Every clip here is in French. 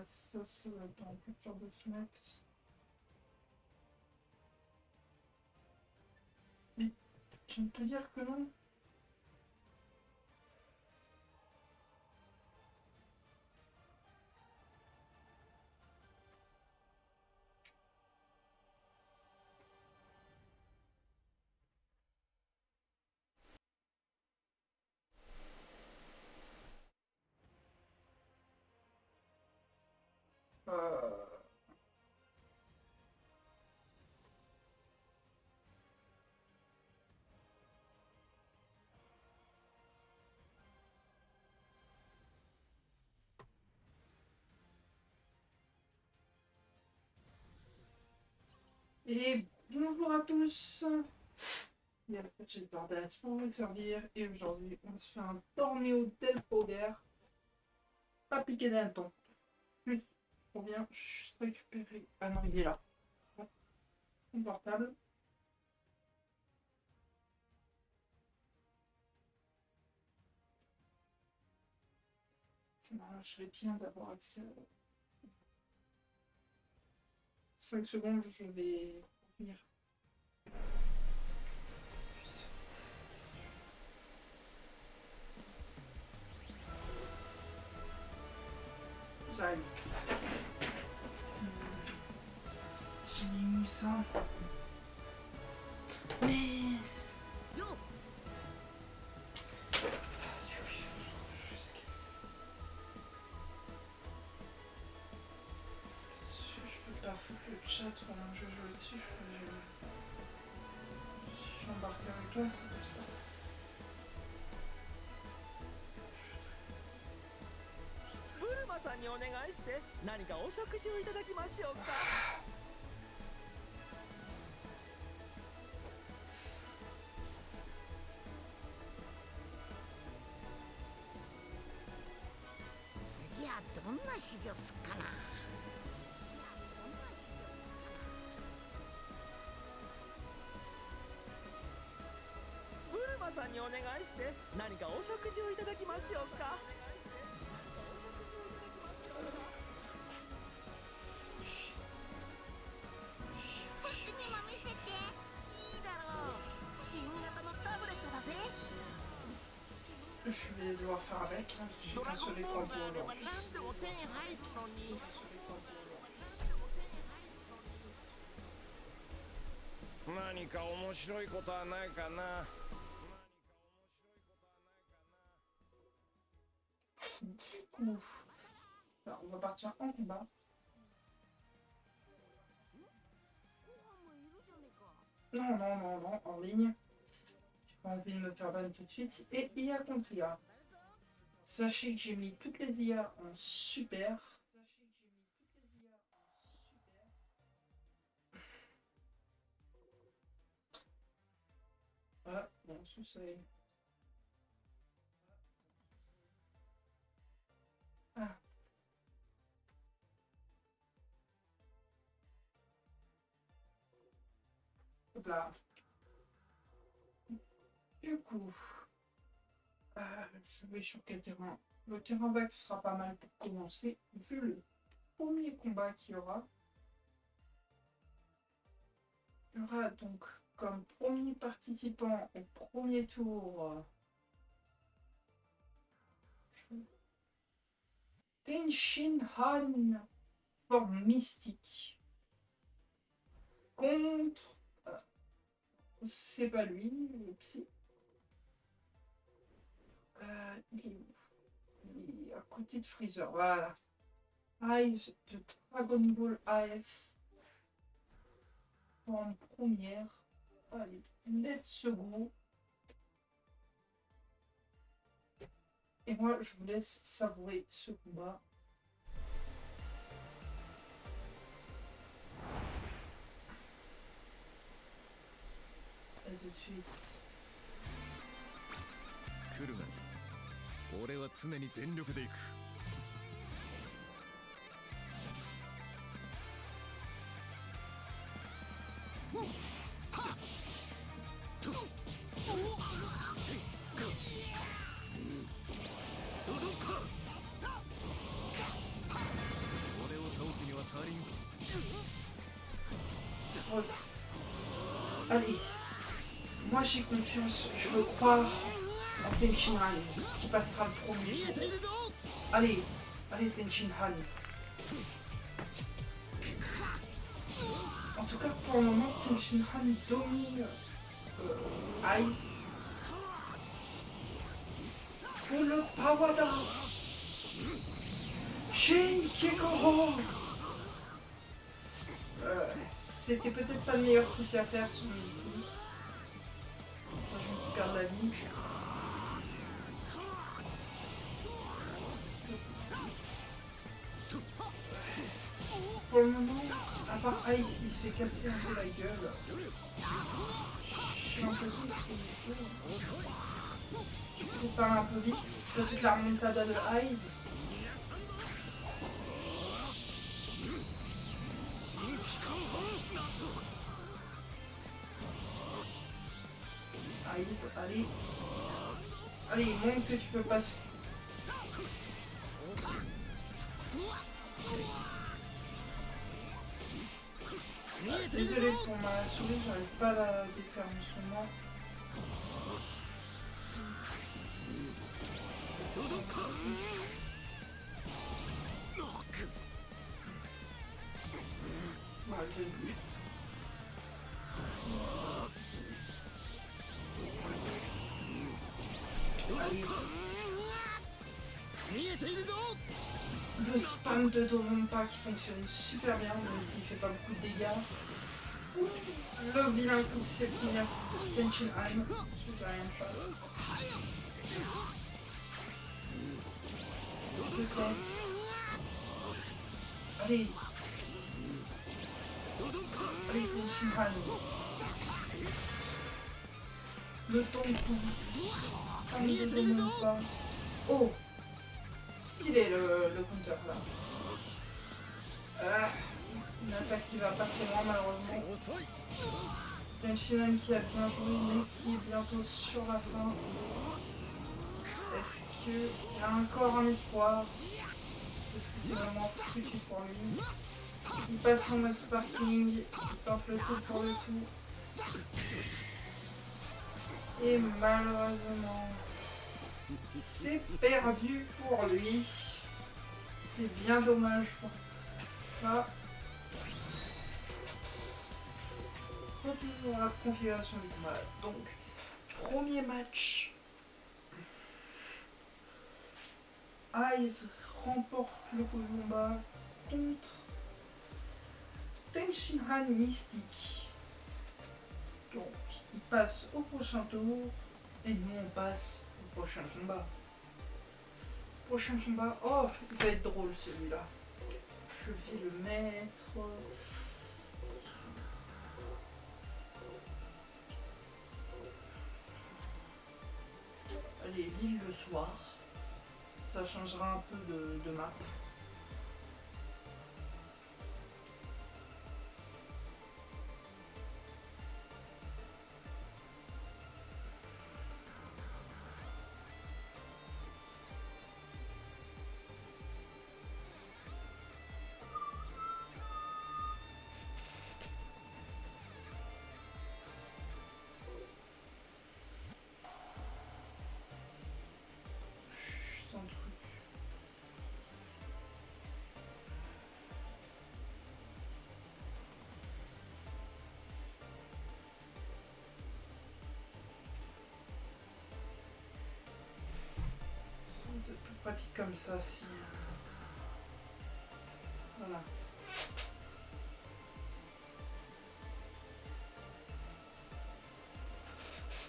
Ça, ça va être en capture de Fnac. Mais je viens de te dire que non. Euh... Et bonjour à tous. Il y a le petit bordel pour vous servir. Et aujourd'hui, on se fait un torneo del poder. Pas piqué d'un temps. Juste, je reviens, juste récupérer. Ah non, il est là. Bon, mon portable. Ça m'arrangerait bien d'avoir accès à 5 secondes, je vais revenir. J'arrive. J'ai mis ça. Mais... Je peux pas foutre le chat pendant que je joue dessus. J'embarque avec toi, ça passe pas. ブルマさんにお願いして何かお食事をいただきましょうか。次はどんな修行すっかな。ブルマさんにお願いして何かお食事をいただきましょうか。僕にも見せて。いいだろう。新型のタブレットだぜ。Je vais devoir faire avec, hein. J'ai ドラ qu'un ゴン seul ボー écran ル pour があれば aujourd'hui. 何でも手に入るのに。 何か面白いことはないかな。 Du coup, alors, on va partir en combat. Non, non, non, non, en ligne. J'ai pas envie de me faire ban tout de suite. Et IA contre IA. Sachez que j'ai mis toutes les IA en super. Voilà, bon, ça c'est... Ah. Hop là. Du coup, je vais sur quel terrain? Le terrain back sera pas mal pour commencer, vu le premier combat qu'il y aura. Il y aura donc comme premier participant au premier tour Tenshin Han, forme mystique, contre... c'est pas lui, le psy. Il est où? Il est à côté de Freezer, voilà. Eyes de Dragon Ball AF. En première. Allez, let's go. Et moi, je vous laisse savourer ce combat. À tout de suite. 来るがいい。俺は常に全力で行く。Allez. Moi j'ai confiance. Je veux croire en Tenshin Han qui passera le premier tour. Allez. Allez Tenshin Han. En tout cas pour le moment Tenshin Han domine Aiz. Pour le Pawada. Shin Kikoro. C'était peut-être pas le meilleur truc à faire sur l'ulti. Sachant qu'il perd la vie. Pour le moment, à part Ice qui se fait casser un peu la gueule, j'ai l'impression que c'est il faut parler un peu vite. Peut-être la remontada de Ice. Ice, allez. Allez, montre que tu peux passer. Désolé pour ma souris, j'arrive pas à la défaire en ce moment. Voilà, je l'ai vu. Allez. Le spam de Dorumpa qui fonctionne super bien, même s'il fait pas beaucoup de dégâts. Le vilain coup c'est finir Tenshin Han. Super rien de chose. Peut-être. Allez. Allez Tenshin Han. Le tampon. Spam de Dorumpa. Oh. Stylé le counter là. Une attaque qui va pas très loin malheureusement. Tenshin Han qui a bien joué mais qui est bientôt sur la fin. Est-ce qu'il y a encore un espoir? Est-ce que c'est vraiment foutu pour lui? Il passe en mode sparking, il tente le tout pour le tout. Et malheureusement, c'est perdu pour lui. C'est bien dommage pour ça. Retour à la configuration du combat. Donc, premier match. Aiz remporte le combat contre Tenshin Han Mystique. Donc, il passe au prochain tour. Et nous, on passe au prochain combat. Prochain combat. Oh, il va être drôle celui-là. Je vais le mettre. Allez, l'île le soir. Ça changera un peu de map. Sans truc. C'est plus pratique comme ça si. Voilà.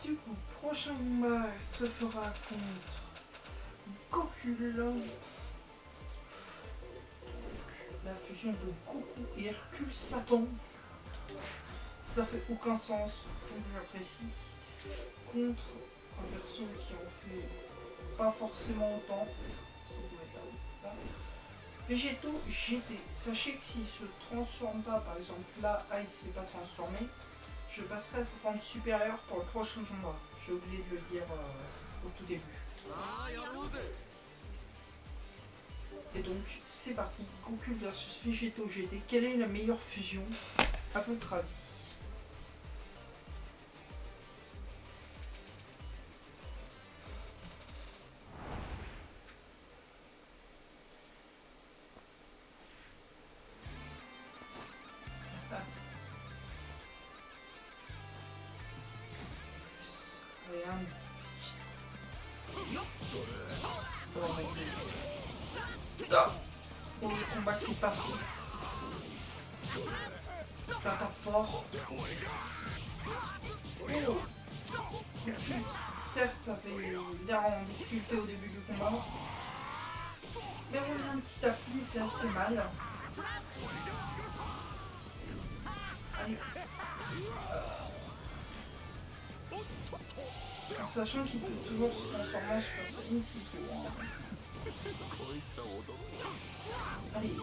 Du coup, prochain combat se fera contre Gokul. La fusion de Goku et Hercule Satan. Ça fait aucun sens, donc j'apprécie. Contre un perso qui en fait pas forcément autant. Ça doit être là. Végétaux GT. Sachez que s'il se transforme pas, par exemple là, Ice s'est pas transformé, je passerai à sa forme supérieure pour le prochain combat. J'ai oublié de le dire au tout début. Et donc, c'est parti. Goku versus Végétaux GT. Quelle est la meilleure fusion? À votre avis? Rien. Oh, le combat qui part vite. Ça tape fort. Oh. Certes, avait l'air en difficulté au début du combat. Mais on a un petit à petit, il fait assez mal. Allez. En sachant qu'il peut toujours se transformer en Super Saiyan s'il faut. Allez. Allez.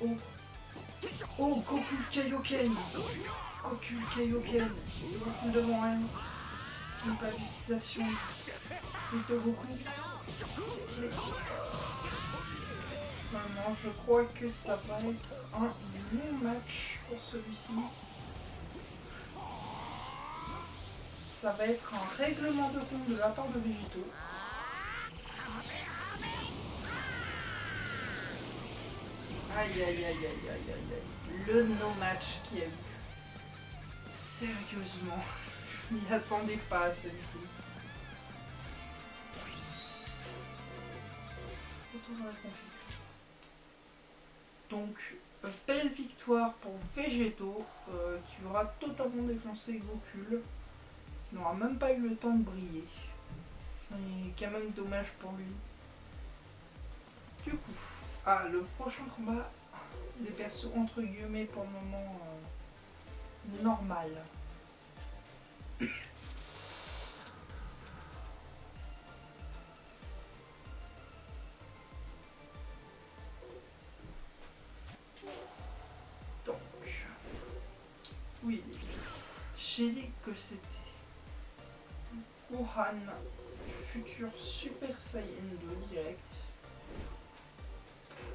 Oh. Oh, Goku Kaioken. Goku Kaioken. Goku devant elle. Une palisation de Goku. Maintenant, je crois que ça va être un bon match pour celui-ci. Ça va être un règlement de compte de la part de Végéto. Aïe aïe aïe aïe aïe aïe aïe. Le no-match qu'il y a eu. Sérieusement, je m'y attendais pas à celui-ci. Retour dans la config. Donc, belle victoire pour Végéto, qui aura totalement défoncé Goku, qui n'aura même pas eu le temps de briller. C'est quand même dommage pour lui. Du coup, le prochain combat, des persos entre guillemets pour le moment normal. Donc, oui, j'ai dit que c'était Gohan, futur Super Saiyan 2 direct.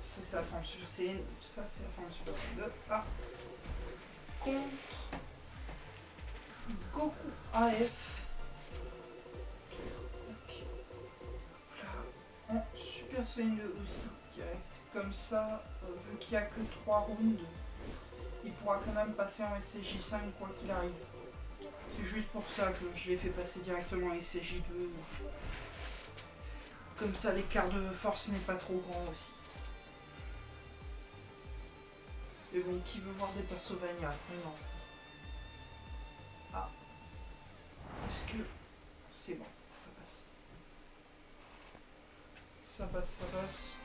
Ça c'est la forme Super Saiyan, ça c'est la forme Super Saiyan 2. Ah, contre Goku AF. Là, en Super Saiyan 2 aussi direct. Comme ça, vu qu'il n'y a que 3 rounds, il pourra quand même passer en SCJ5 quoi qu'il arrive. C'est juste pour ça que je l'ai fait passer directement en SCJ2. Comme ça l'écart de force n'est pas trop grand aussi. Mais bon, qui veut voir des Percevania? Non. Ah. Est-ce que... C'est bon, ça passe. Ça passe, ça passe.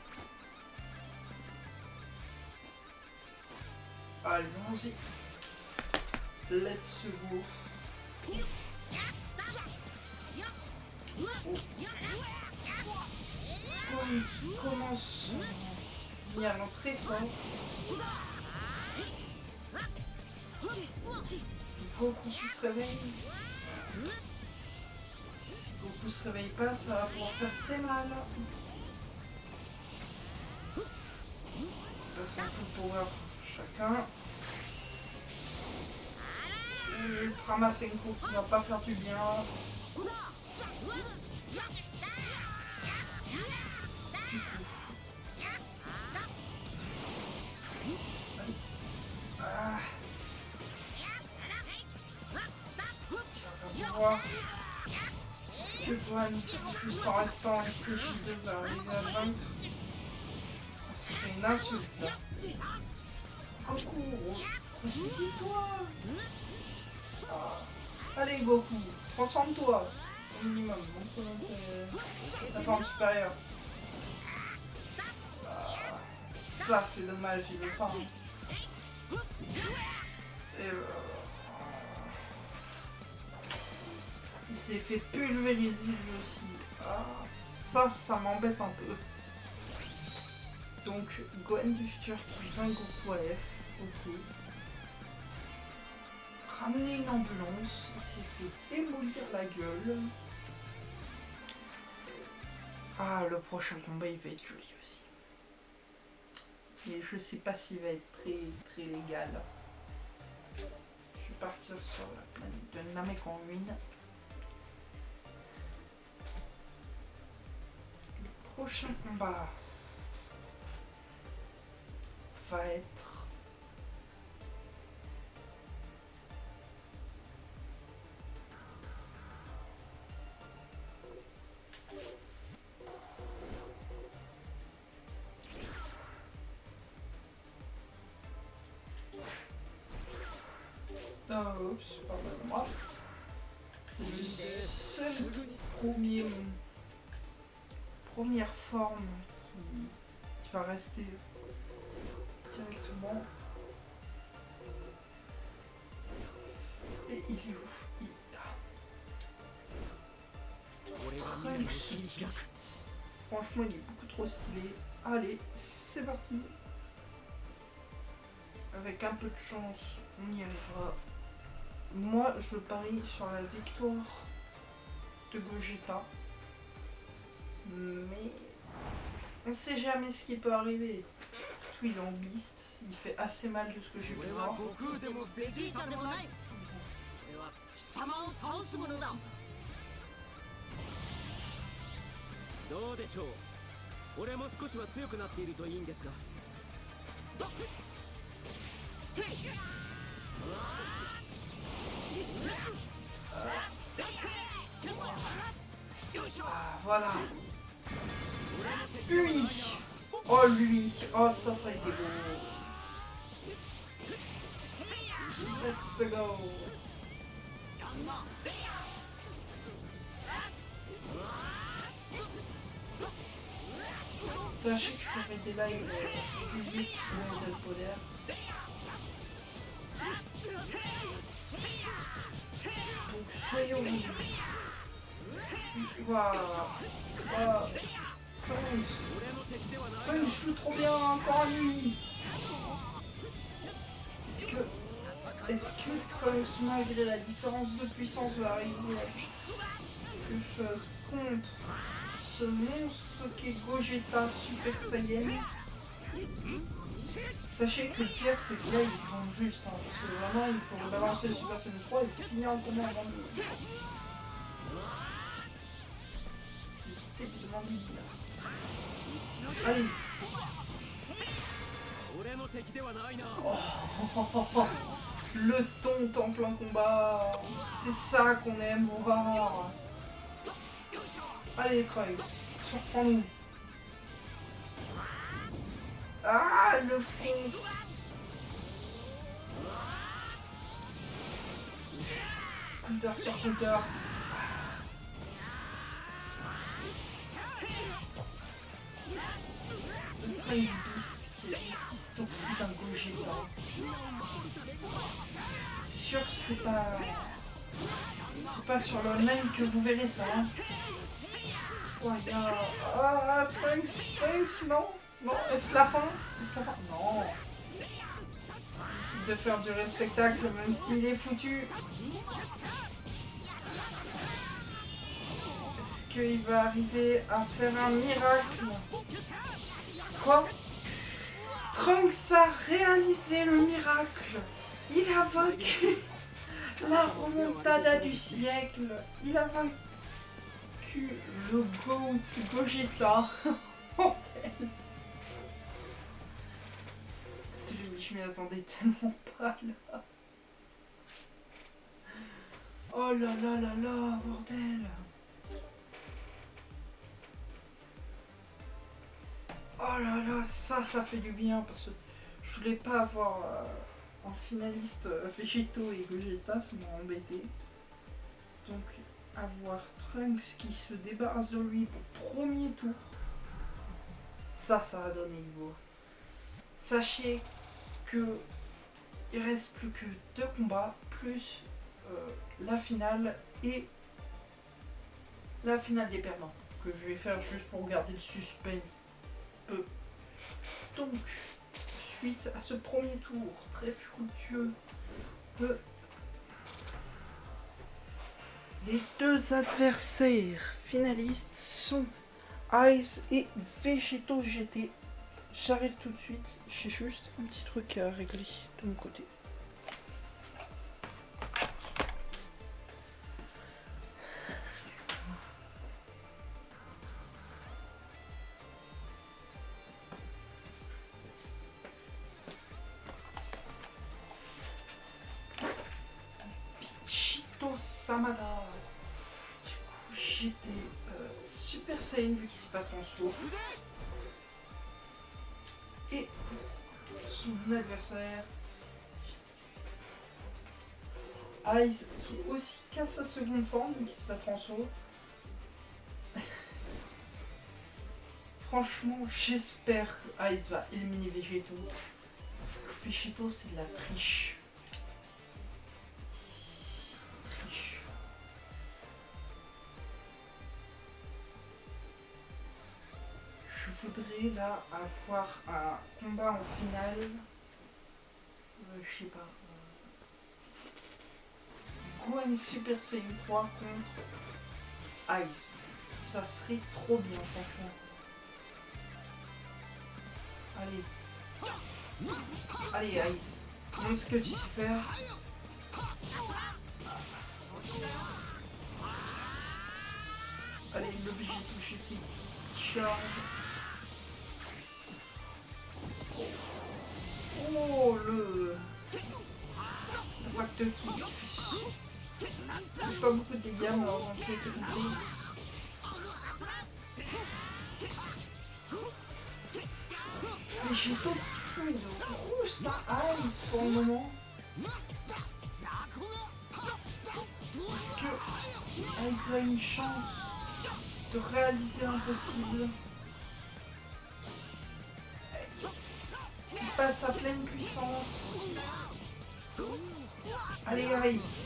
Allons-y. Let's go. Oh. Gohan qui commence y allant très fort. Goku qui se réveille. Si Goku se réveille pas, ça va pouvoir faire très mal. On passe en full power chacun. Ultra Masenko qui va pas faire du bien. Du coup. Ah. Voir. Est-ce que Gohan, juste en restant en SCJ2, va arriver à 20? Ce serait une insulte là. Goku, ressaisis-toi. Allez Goku, transforme-toi. Au minimum, montre ta forme supérieure. Ça c'est dommage, il veut pas. Et il s'est fait pulvériser lui aussi. Ça m'embête un peu. Donc Gohan du futur qui vainc Goku AF. Ok. ramené une ambulance, il s'est fait démolir la gueule. Ah, le prochain combat, il va être joli aussi. Mais je sais pas s'il va être très très légal. Je vais partir sur la planète de Namek en ruine. Le prochain combat va être... Oups, pardonnez-moi. C'est le seul première forme qui va rester directement. Et il est où? Trunks Beast. Franchement, il est beaucoup trop stylé. Allez, c'est parti. Avec un peu de chance, on y arrivera. Moi, je parie sur la victoire de Gogeta. Mais on sait jamais ce qui peut arriver. Surtout, il est en beast. Il fait assez mal de ce que j'ai pu voir. ベジータでもない俺は貴様を倒すものだどうでしょう俺も少しは強くなっているといいんですがAh, voilà. Lui. Oh, lui. Oh, ça a été beau. Let's go. Sachez que je ferai des lives publics pour le polaire. Donc soyons waouh. Waouh. Il joue trop bien encore lui. Est-ce que Trunks, malgré la différence de puissance, va arriver à quelque chose contre ce monstre qui est Gogeta Super Saiyan? Sachez que le pire, c'est que là, il tombe juste. Hein, parce que vraiment, il faut balancer le Super Saiyan 3 et finir en combat avant de... C'est terriblement bizarre. Allez. Oh, le ton en plein combat. C'est ça qu'on aime voir. Allez, Trunks, surprends-nous. Ah, le front. Counter sur counter. Le Trunks Beast qui résiste au coup d'un Gogeta. C'est sûr que c'est pas sur le même que vous verrez ça. Hein. Oh, ah, Trunks, non. Non, est-ce la fin? Non. Il décide de faire durer le spectacle même s'il est foutu. Est-ce qu'il va arriver à faire un miracle? Quoi? Trunks a réalisé le miracle. Il a vaincu la remontada du siècle. Il a vaincu le GOAT Gogeta. Je m'y attendais tellement pas là. Oh là là là là, bordel. Oh là là, ça fait du bien parce que je voulais pas avoir en finaliste Végéto et Gogeta, ça m'a embêté. Donc avoir Trunks qui se débarrasse de lui au premier tour, ça a donné niveau. Sachez que il reste plus que 2 combats plus la finale et la finale des perdants que je vais faire juste pour garder le suspense. Donc suite à ce premier tour très fructueux, Les deux adversaires finalistes sont Ice et Végéto GT. J'arrive tout de suite, j'ai juste un petit truc à régler de mon côté. Chito Samada. Du coup, j'étais Super Saiyan vu qu'il s'est pas transformé. Et son adversaire, Ice, qui aussi casse sa seconde forme vu qu'il s'est pas transformé. Franchement, j'espère que Ice va éliminer Végéto. Végéto, c'est de la triche. Je voudrais là avoir un combat en finale. Je sais pas. Gohan Super Saiyan 3 contre Ice. Ça serait trop bien, franchement. Allez. Allez, Ice. Montre ce que tu sais faire. Allez, le Végéto GT charge. Oh, le facteur qui fait pas beaucoup de dégâts, mais alors j'en fais éviter. Végéto qui fout une grosse Ice pour le moment. Est-ce que Ice a une chance de réaliser l'impossible? Il passe à pleine puissance. Allez, Ice,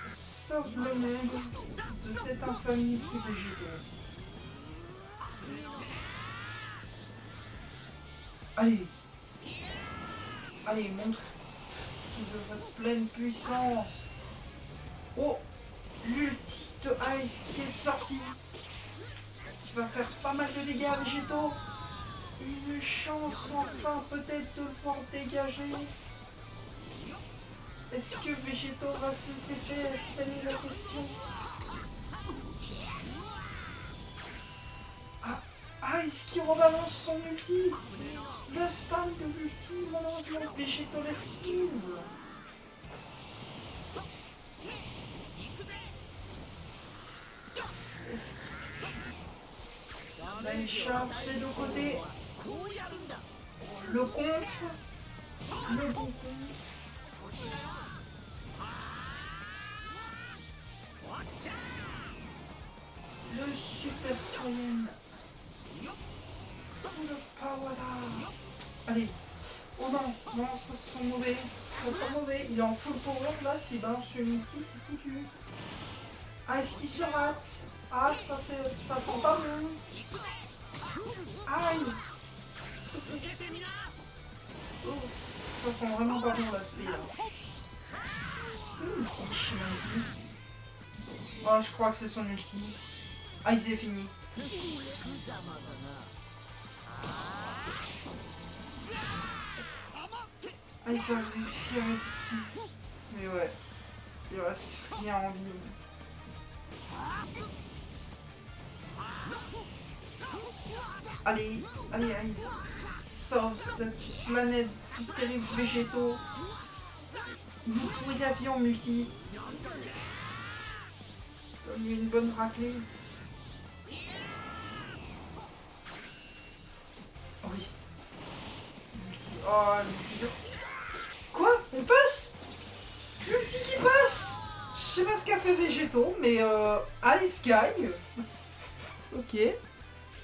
sauve le monde de cette infamie qui est Végéto. Allez. Allez, montre de votre pleine puissance. Oh, l'ulti de Ice qui est sorti. Qui va faire pas mal de dégâts à Végéto. Une chance enfin peut-être de le voir dégager. Est-ce que Végéto va se laisser faire? Telle est la question. Ah, Ice qui rebalance son ulti. Le spam de l'ulti, mon dieu, Végéto l'esquive. Là, il charge des deux côtés. Le contre. Le bon contre. Le Super Saiyan. Full power. Allez. Oh non, non, ça sent mauvais. Ça sent mauvais. Il est en full power là. S'il balance une ulti, c'est foutu. Ah, est-ce qu'il se rate? Ah, ça sent pas bon. Aïe. Oh, ça sent vraiment pas bon l'aspect là. Ulti, oh, je crois que c'est son ulti. Ah, il est fini. Ah, ils ont réussi à résister. Mais ouais, il reste rien en vie. Allez, allez, Ice. Sauve cette planète du terrible Végéto. Il nous pourrit la vie en multi. Donne-lui une bonne raclée. Oh oui. Multi. Oh, multi. Quoi? On passe? Multi qui passe? Je sais pas ce qu'a fait Végéto, mais Ice gagne. Ok.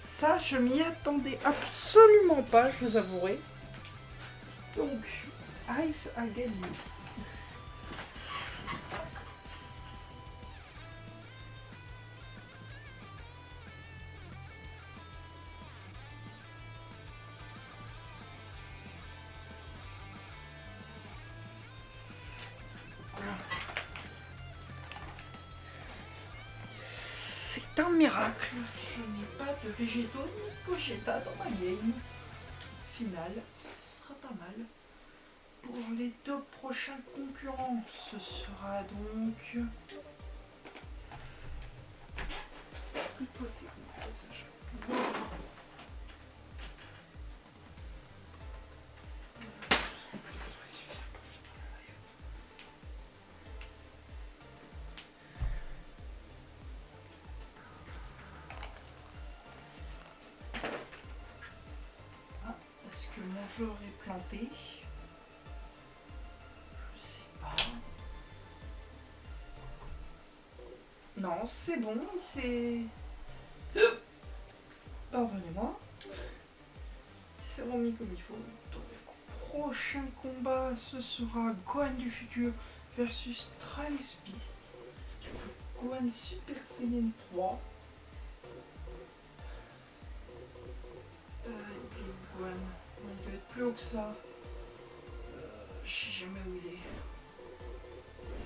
Ça, je m'y attendais absolument pas, je vous avouerai. Donc, Ice a gagné. c'est un miracle. Je n'ai pas de Végéto ni de Gogeta dans ma game finale. Ce sera pas mal. Pour les 2 prochains concurrents, ce sera donc... Est-ce que mon jeu est planté? Je sais pas. Non, c'est bon, c'est... Pardonnez-moi. C'est remis comme il faut. Donc, prochain combat, ce sera Gohan du futur versus Trunks Beast. Gohan Super Saiyan 3. Il est où, Gohan? Il doit être plus haut que ça. Je sais jamais où il est.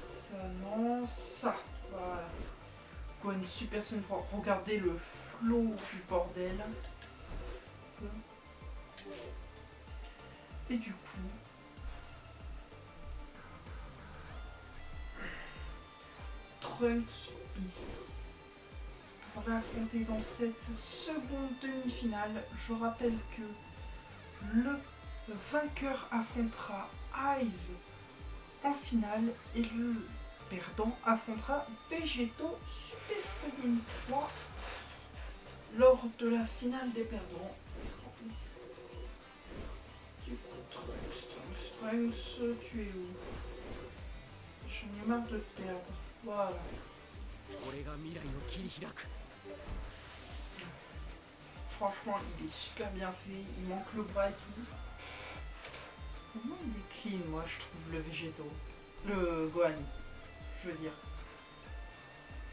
Ça, non, ça. Voilà. Gohan Super Saiyan 3. Regardez le flot du bordel. Et du coup... Trunks Beast. On va affronter dans cette seconde demi-finale. Je rappelle que le vainqueur affrontera Eyes en finale et le perdant affrontera Végéto Super Saiyan 3 lors de la finale des perdants. Du coup, Trunks, tu es où? J'en ai marre de te perdre. Voilà. Franchement, il est super bien fait. Il manque le bras et tout. Comment il est clean, moi, je trouve, le Végéto. Le Gohan, je veux dire.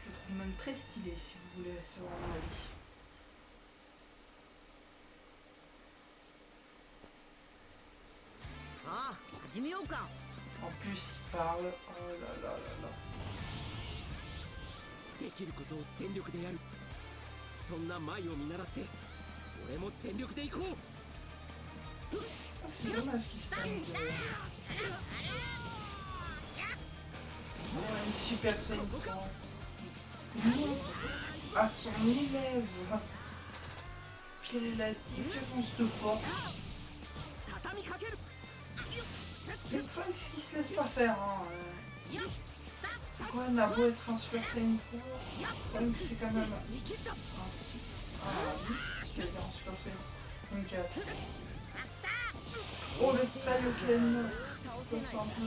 Je le trouve même très stylé, si vous voulez savoir mon avis. En plus, il parle. Oh là là là là. できることを全力でやる。そんな舞を見習って俺も全力で行こう。 Ah, c'est dommage qu'il se prenne de... Une Super Saiyan 3 montre à son élève quelle est la différence de force. Les Trunks qui se laissent pas faire, hein. Gohan a beau être un Super Saiyan 3, Trunks c'est quand même un Beast, je vais dire un Super Saiyan 4. Oh, le Kaioken, ça c'est un peu...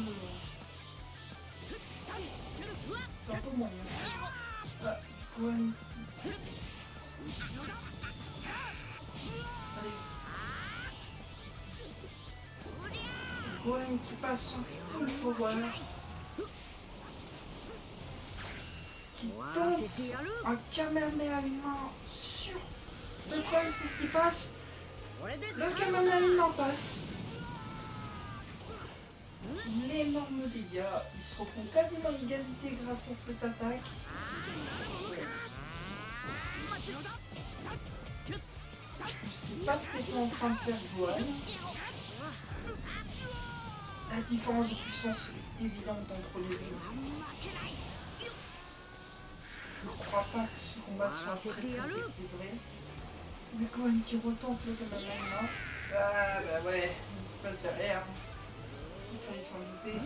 C'est un peu moyen. Ah, Gohan qui... Allez. Gohan qui passe en full power. Qui tente un Kamehameha humain sur le Trunks, c'est ce qui passe. Le Kamehameha humain passe. L'énorme dégâts, ils se retrouvent quasiment à égalité grâce à cette attaque. Je sais pas ce que sont en train de faire Gohan. La différence de puissance est évidente entre les deux. Je ne crois pas que ce combat soit très équilibré. Mais Gohan qui retente le Kamehameha. Ah bah ouais, il passe derrière. Il fallait s'en douter.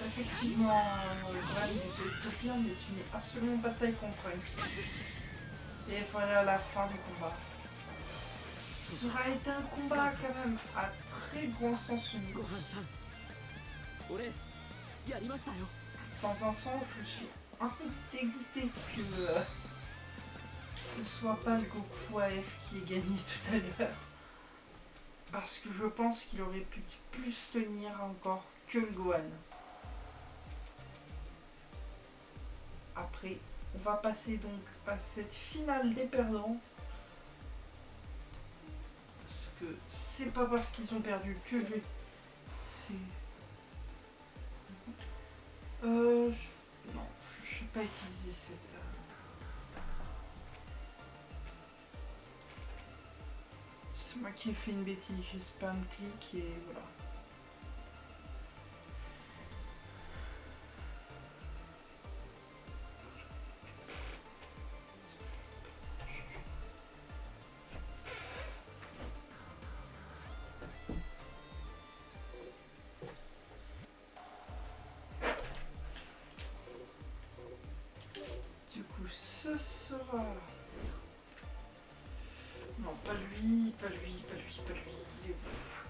Effectivement, Gohan, désolé de te dire, mais tu n'es absolument pas de taille contre Trunks. Et voilà la fin du combat. Ça aura été un combat quand même à très grand sens unique. Dans un sens, je suis un peu dégoûté que ce soit pas le Goku AF qui ait gagné tout à l'heure. Parce que je pense qu'il aurait pu plus tenir encore que le Gohan. Après, on va passer donc à cette finale des perdants. Parce que c'est pas parce qu'ils ont perdu que c'est... Non, je n'ai pas utilisé cette... C'est moi qui ai fait une bêtise, j'ai spam clic et voilà. Du coup, ce sera... Non, pas lui, pas lui, pas lui, pas lui. Il est ouf.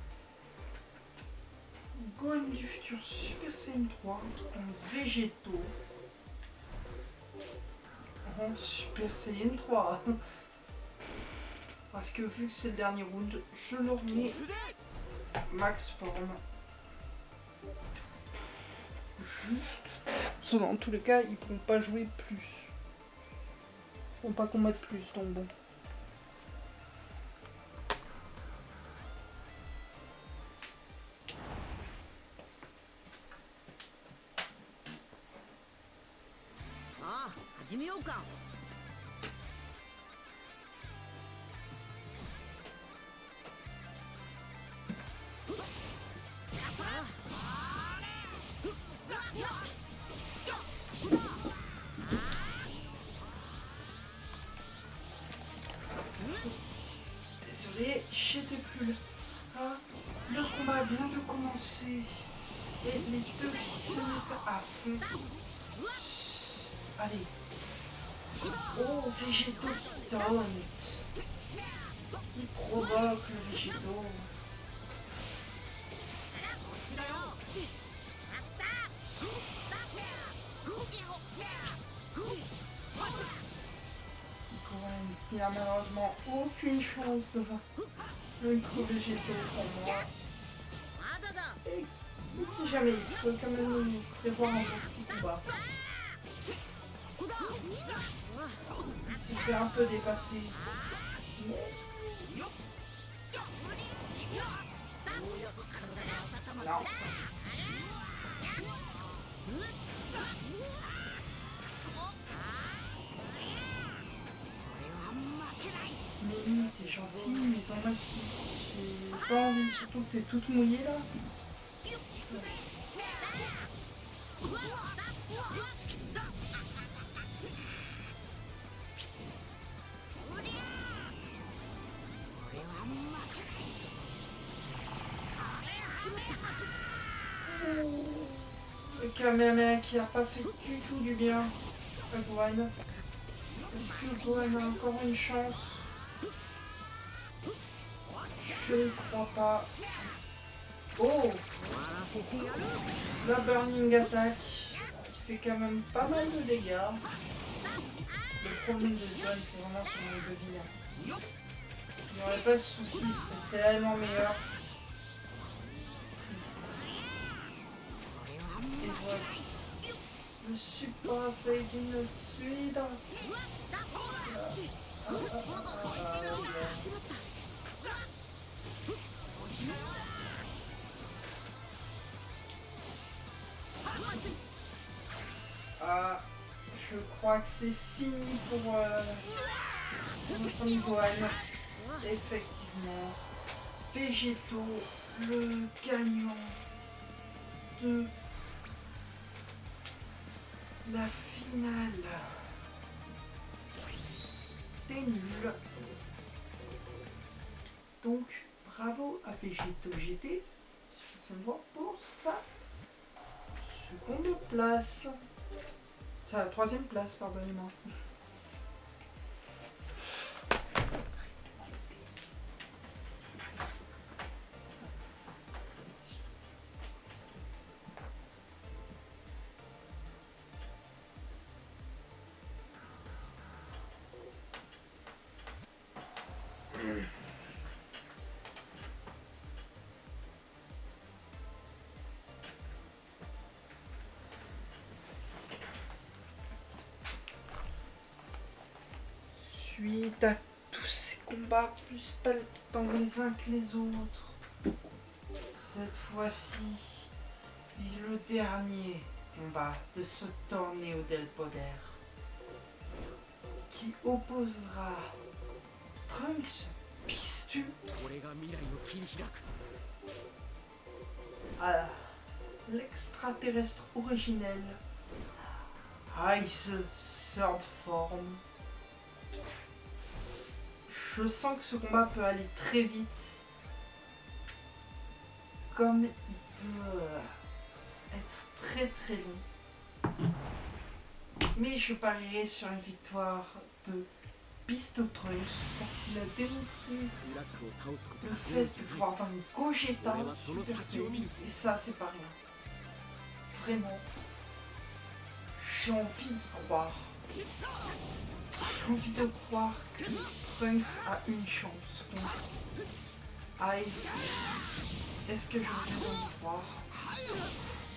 Gohan du futur Super Saiyan 3 en végétaux. En Super Saiyan 3. Parce que vu que c'est le dernier round, je le remets max forme. Juste. Parce que dans tous les cas, ils pourront pas jouer plus. Ils pourront pas combattre plus, donc bon. Ah, 始めようか。Désolé, j'étais plus là. Ah, le combat vient de commencer. Et les deux qui se mettent à fond. Allez. Oh, végétaux qui tauntent. Il provoque le végétaux. Gohan qui n'a malheureusement aucune chance de vaincre végétaux pour moi. Et qui sait jamais, il faut quand même prévoir un petit combat. Il se fait un peu dépasser. Non. Mais t'es gentil, mais pas maxi. J'ai pas envie, surtout que t'es toute mouillée là. Le Kamehameha qui a pas fait du tout du bien à Gohan. Est-ce que Gohan a encore une chance? Je ne crois pas. Oh! La Burning Attack qui fait quand même pas mal de dégâts. Le problème de Gohan, c'est vraiment son manque de vie. Il n'y aurait pas de souci, il serait tellement meilleur. C'est triste. Et voici le Super Saiyan Suite. Ah, je crois que c'est fini pour notre ami Gohan. Effectivement, végétaux, le gagnant de la finale. T'es nul. Donc, bravo à Végéto GT. Ça me va pour sa seconde place. Sa troisième place, pardonnez-moi. Suite à tous ces combats plus palpitants les uns que les autres, cette fois-ci, le dernier combat de ce Torneo del Poder qui opposera Trunks Pistu 俺が未来を切り開く à l'extraterrestre originel Ice Third Form. Je sens que ce combat peut aller très vite, comme il peut être très très long. Mais je parierai sur une victoire de Beast Trunks parce qu'il a démontré ブラックを倒すこと le が fait ゴールじ de ゃない pouvoir avoir une Gogeta Ouais, bah, solo Super Sachi au milieu. Saiyan. Et ça, c'est pas rien. Vraiment. J'ai envie d'y croire. J'ai envie de croire que Trunks a une chance contre Eyes. Est-ce que j'ai raison d'y croire?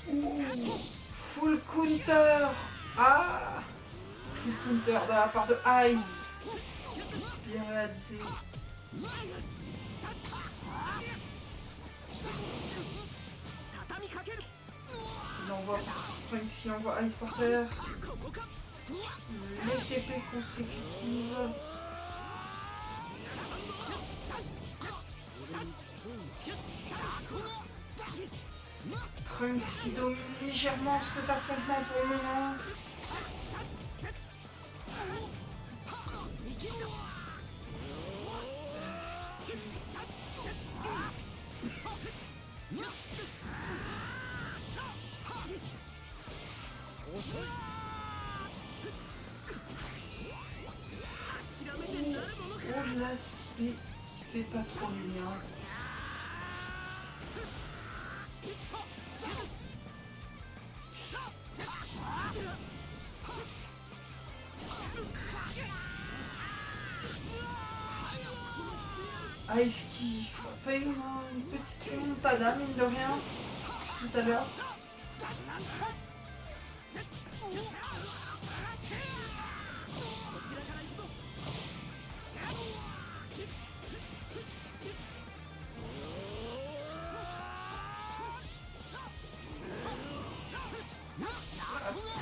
Ouh, full counter. Ah, full counter de la part de Eyes. Bien réalisé. Il envoie Trunks qui envoie Ice par terre. Les TP consécutives. Trunks qui domine légèrement cet affrontement pour le moment. Oh, l'aspect qui fait pas trop du bien. Ice qui fait une petite remontada, mine de rien, tout à l'heure.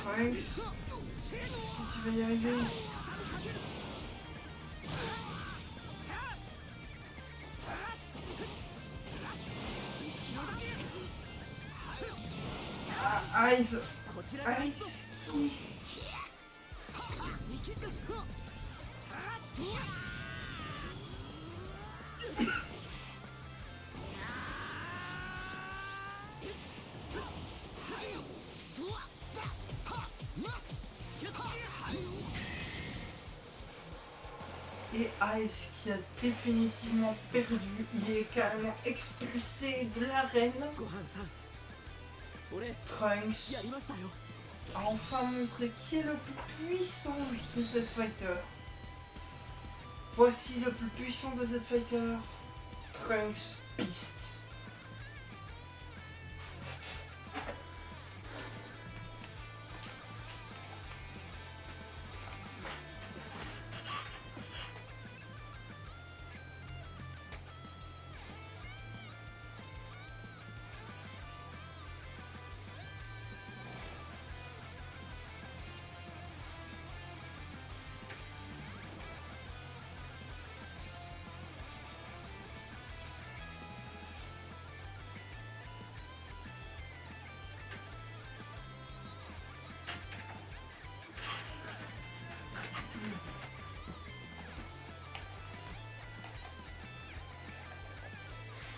Trunks, est-ce que tu vas y arriver? Ah, Ice qui... Et Ice qui a définitivement perdu, il est carrément expulsé de l'arène. ごはんさん俺 Trunks やりましたよ a enfin montré qui est le plus puissant de cette fighter. Voici le plus puissant de cette fighter, Trunks Beast.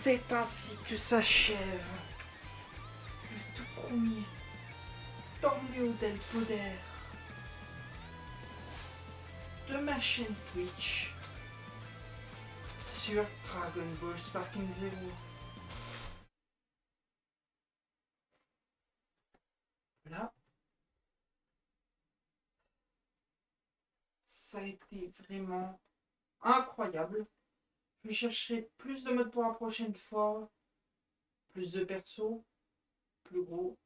C'est ainsi que s'achève le tout premier Torneo del Poder de ma chaîne Twitch sur Dragon Ball Sparking Zero. Voilà. Ça a été vraiment incroyable. Je chercherai plus de modes pour la prochaine fois, plus de persos, plus gros,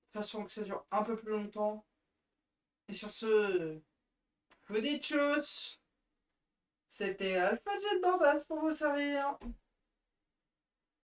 de façon que ça dure un peu plus longtemps. Et sur ce, je vous dis tchuss. C'était Alpha Jet Bordas pour vous servir.